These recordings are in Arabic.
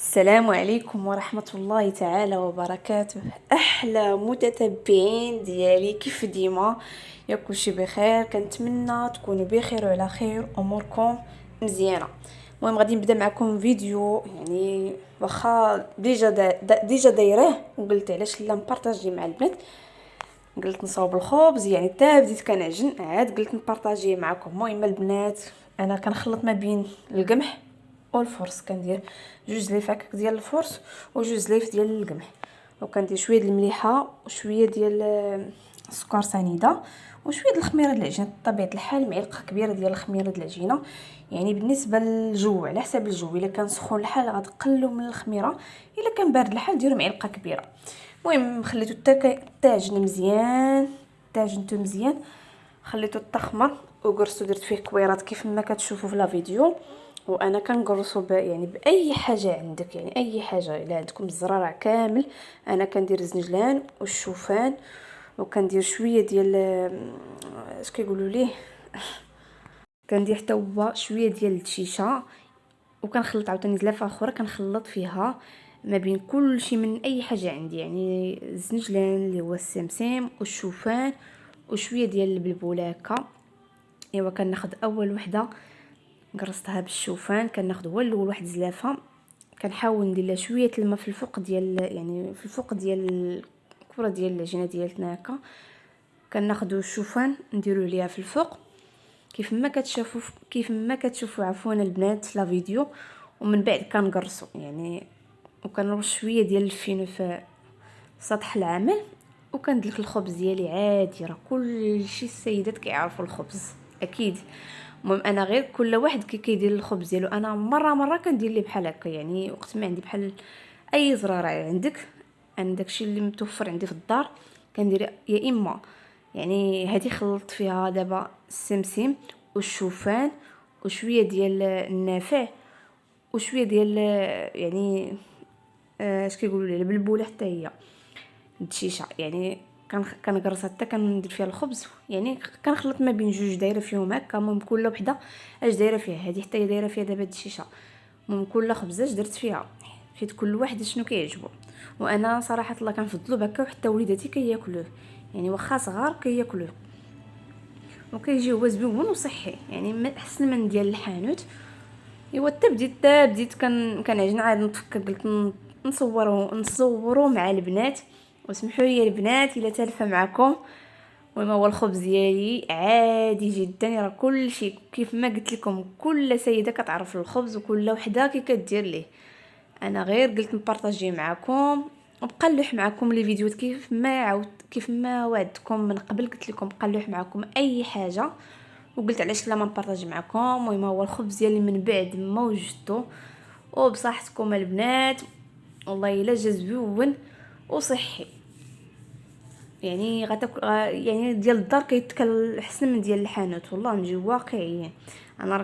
السلام عليكم ورحمة الله تعالى وبركاته. أحلى متتبعين ديالي كيف ديما، يا كلشي بخير. كنتمنى تكونوا بخير وعلى خير، أموركم مزيانة. المهم غادي نبدا معكم فيديو، يعني واخا ديجا دايره، وقلت علاش لا نبارطاجي مع البنات. قلت نصاوب الخبز، يعني حتى بديت كنعجن، عاد قلت نبارطاجيه معكم. المهم البنات، انا كنخلط ما بين القمح والفرص. كندير 2 ليف هكاك ديال الفرص و2 ليف ديال القمح، وكندير شويه ديال المليحه وشويه ديال السكر سنيده وشويه ديال الخميره ديال العجينه. بطبيعه الحال معلقه كبيره ديال الخميره ديال العجينه، يعني بالنسبه للجو على حساب الجو. الا كان سخون الحال غتقلوا من الخميره، الا كان بارد الحال ديروا معلقه كبيره. المهم خليته تاجن مزيان، تاجنته مزيان، خليته تخمر وقرصو. درت فيه كويرات كيف ما كتشوفوا في لا فيديو. وانا كنقرصو يعني باي حاجه عندك، يعني اي حاجه. الا عندكم الزرارع كامل، انا كندير الزنجلان والشوفان، وكندير شويه ديال اش كيقولوا ليه، كندير حتى هو شويه ديال الشيشه. وكنخلط عاوتاني زلافه اخرى كنخلط فيها ما بين كل شيء من اي حاجه عندي، يعني الزنجلان اللي هو السمسم والشوفان وشويه ديال البلبوله هكا. ايوا كناخذ اول وحده قرصتها بالشوفان، كناخذ هو الاول واحد زلافه، كنحاول ندير لها شويه الماء في الفوق ديال، يعني في الفوق ديال الكره ديال العجينه ديالتنا هكا. كناخذوا الشوفان نديروا عليها في الفوق كيف ما كتشوفوا عفوا البنات في لا فيديو. ومن بعد كنقرصوا يعني، وكنرش شويه ديال الفينو في سطح العمل، وكندلك الخبز ديالي عادي. راه كل شيء السيدات كيعرفوا الخبز اكيد. المهم انا غير كل واحد كيدير الخبز ديالو. انا مره كندير ليه بحال هكا، يعني وقت ما عندي بحال اي زراره عندك داكشي اللي متوفر عندي في الدار كندير. يا اما يعني هذه خلطت فيها دابا السمسم والشوفان وشويه ديال النافع وشويه ديال يعني اش كيقولوا ليه البلبوله حتى هي الدشيشه. يعني كنقرص حتى كندير فيها الخبز، يعني كنخلط ما بين جوج دايره فيهم هكا. المهم كل وحده اش دايره فيها، هذه حتى هي دايره فيها دابا الدشيشه. المهم كل خبزه اش درت فيها، حيت كل واحد شنو كيعجبو. وانا صراحه الله كنفضلو بكا، وحتى وليداتي كياكلوه، يعني واخا صغار كياكلوه وكيجي هو زوين وصحي، يعني احسن من ديال الحانوت. ايوا حتى بديت كنعجن عاد نتفكر قلت نصوروا مع البنات. وسمحوا لي البنات الا تالفه معكم. المهم هو الخبز ديالي عادي جدا، راه كل شيء كيف ما قلت لكم، كل سيده كتعرف الخبز وكل وحده كي كدير ليه. انا غير قلت نبارطاجي معكم وبقى نلوح معكم لي فيديوهات كيف ما وعدتكم من قبل. قلت لكم بقى نلوح معكم اي حاجه، وقلت علاش لا ما نبارطاجي معكم. المهم هو الخبز ديالي من بعد ما وجدته وبصحتكم البنات، والله الا جا زوين وصحي. يعني يعني ديال الدار كيتكل احسن من ديال الحانوت، والله نجي واقعيين. انا راه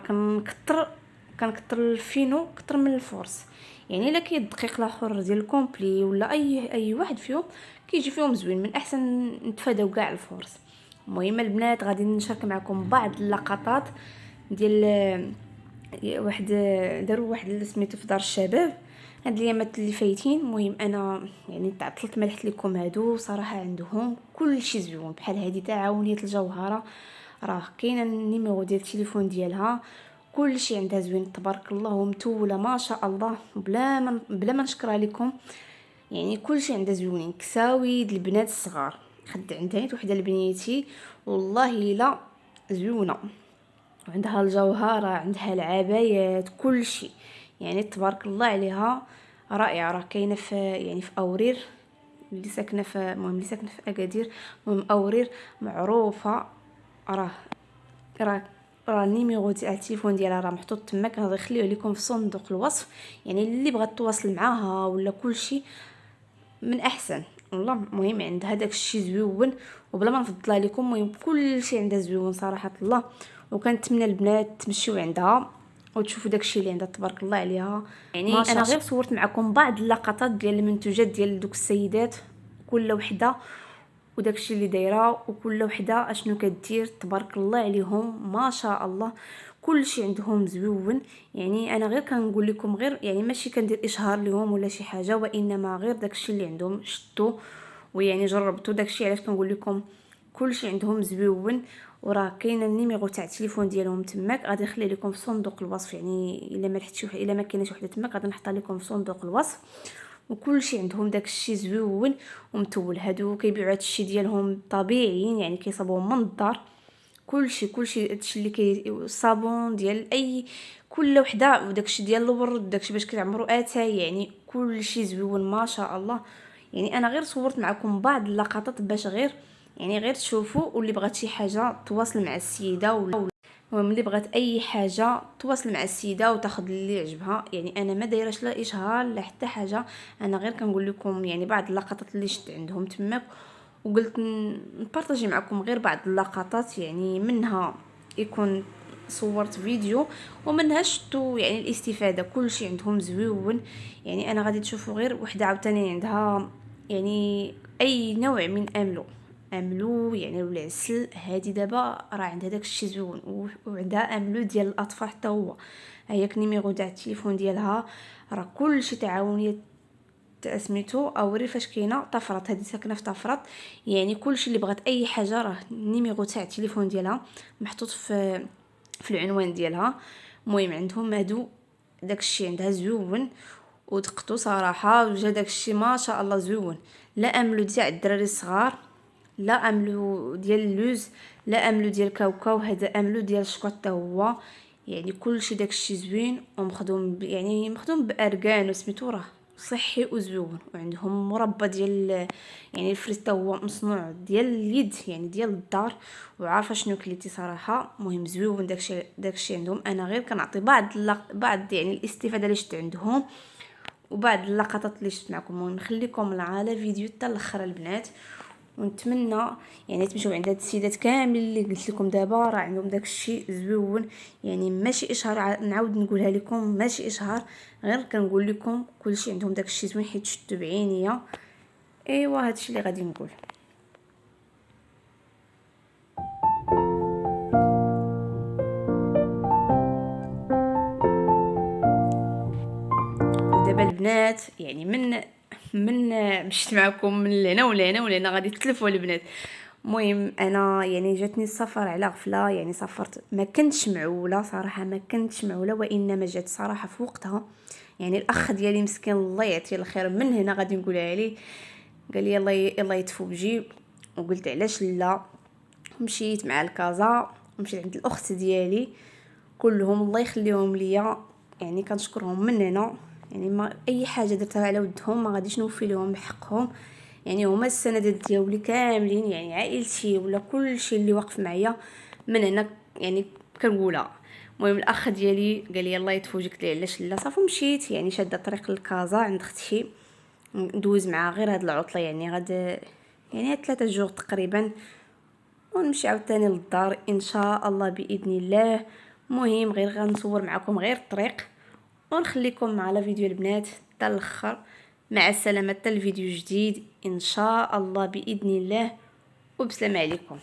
كنكثر الفينو كتر من الفورس. يعني الا كاين الدقيق الاخر ديال الكومبلي ولا اي واحد فيهم كيجي فيهم زوين، من احسن نتفاداو كاع الفورس. المهم البنات غادي نشارك معكم بعض اللقطات ديال واحد داروا واحد سميتو في دار الشباب هاد الايامات اللي فايتين. المهم انا يعني تعطلت ما لحت لكم هادو صراحه، عندهم كل شيء زوين. بحال هذه تاع عاونيه الجوهره، راه كاينه النيميرو ديال التليفون ديالها، كل شيء عندها زوين تبارك الله ومتوله ما شاء الله. بلا ما نشكرها لكم، يعني كل شيء عندها زوينين. كساويد البنات الصغار، خد عندها وحده لبنيتي والله لا زوينه. وعندها الجوهرة، عندها العبايات، كل شيء يعني تبارك الله عليها رائعة. راه كاينه في يعني في اورير اللي ساكنه في، المهم اللي ساكنه في اكادير. المهم اورير معروفه. راه راه راه النيميرو تاع التليفون ديالها راه محطوط تما، كنخليوه لكم في صندوق الوصف. يعني اللي بغات تواصل معاها ولا كل شيء من احسن والله. المهم عندها داك الشيء زوين وبلا ما نفضلها لكم. المهم كل شيء عندها زوين صراحه الله. وكنتمنى البنات تمشيو عندها وتشوفوا داك الشيء اللي عندها تبارك الله عليها. يعني ما شاء انا الله. غير صورت معكم بعض اللقطات ديال المنتوجات ديال دوك السيدات، كل وحده وداك الشيء اللي دايره، وكل وحده اشنو كدير تبارك الله عليهم ما شاء الله. كلشي عندهم زويون. يعني انا غير كنقول لكم، غير يعني ماشي كندير اشهار لهم ولا شي حاجه، وانما غير داكشي اللي عندهم شتو ويعني جربتو. داكشي علاش كنقول لكم كلشي عندهم زويون. وراه كاين النيميرو تاع التليفون ديالهم تماك، غادي نخلي لكم في صندوق الوصف. يعني الا ما لحقتش الا ما كاينش وحده تماك غادي نحطها لكم في صندوق الوصف. وكلشي عندهم داكشي زويون ومتول. هادو كيبيعوا هادشي ديالهم طبيعيين، يعني كيصاوبوهم من الدار. كلشي هادشي اللي الصابون ديال اي كل وحده، وداكشي ديال الورد، داكشي باش كيعمروا اتاي، يعني كلشي زويون ما شاء الله. يعني انا غير صورت معكم بعض اللقطات باش غير يعني غير تشوفوا. واللي بغات شي حاجه تواصل مع السيده، ولا المهم اللي بغات اي حاجه تواصل مع السيده وتاخذ اللي عجبها. يعني انا ما دايرهش لا اشهار لا حتى حاجه، انا غير كنقول لكم يعني بعض اللقطات اللي شفت عندهم تماك، وقلت نبارطاجي معكم غير بعض اللقطات. يعني منها يكون صورت فيديو ومنها شفتوا يعني الاستفاده. كلشي عندهم زويون. يعني انا غادي تشوفوا غير وحده عاوتاني عندها يعني اي نوع من املو يعني والعسل. هادي دابا راه عندها داكشي زوين، وعندها املو ديال الاطفال حتى هو. هي نيميرو تاع التليفون ديالها، راه كلشي تعاونيه سميتو اوري فاش كاينه طفرات. هذه ساكنه في طفرات. يعني كلشي اللي بغات اي حاجه راه النيميرو تاع التليفون ديالها محطوط في العنوان ديالها. المهم عندهم هادو داكشي عندها زوين ودقتو صراحه، وجا داكشي ما شاء الله زوين. لا املو تاع الدراري الصغار، لا املو ديال اللوز، لا املو ديال كاوكاو، هذا املو ديال الشكوط حتى هو. يعني كلشي داكشي زوين ومخدوم يعني مخدوم باركان وسميتو، راه صحي وزوين. وعندهم مربى ديال يعني الفريز حتى هو مصنوع ديال اليد يعني ديال الدار. وعارفه شنو كليتي صراحه. مهم زوين داكشي عندهم. انا غير كنعطي بعض يعني الاستفاده اللي شفت عندهم وبعض اللقطات اللي شفت معكم. المهم نخليكم على فيديو حتى الاخر البنات، ونتمنى يعني تمشيو عند هاد السيدات كامل اللي قلت لكم دابا راه عندهم داكشي زوين. يعني ماشي اشهار، نعاود نقولها لكم ماشي اشهار، غير كنقول لكم كلشي عندهم داكشي زوين حيت شفتو بعينيا. ايوا هادشي اللي غادي نقول. ودابا البنات يعني من مشيت معكم من لهنا ولهنا ولهنا غادي تلفوا البنات. المهم انا يعني جاتني السفر على غفله. يعني سافرت ما كنتش معوله صراحه، ما كنتش معوله، وانما جات صراحه في وقتها. يعني الاخ ديالي مسكين الله يعطيه الخير، من هنا غادي نقولها ليه، قال لي يلا يطفو بجيب. وقلت علاش لا. مشيت مع الكازا ومشيت عند الاخت ديالي كلهم الله يخليهم ليا. يعني كنشكرهم من هنا. يعني ما اي حاجه درتها على ودهم ما غاديش نوفي لهم بحقهم. يعني هما السندات ديالي كاملين، يعني عائلتي ولا كل شيء اللي واقف معايا من هنا يعني كنقولها. المهم الاخ ديالي قال لي يلاه يطفو. قلت ليه علاش لا. صافي مشيت يعني شاده طريق للكازا عند اختي ندوز معها غير هاد العطله. يعني يعني هاد 3 جوغ تقريبا ونمشي عاوتاني للدار ان شاء الله باذن الله. مهم غير غنصور معكم غير الطريق ونخليكم على فيديو البنات حتى الاخر. مع السلامه حتى الفيديو جديد ان شاء الله باذن الله، وبسلام عليكم.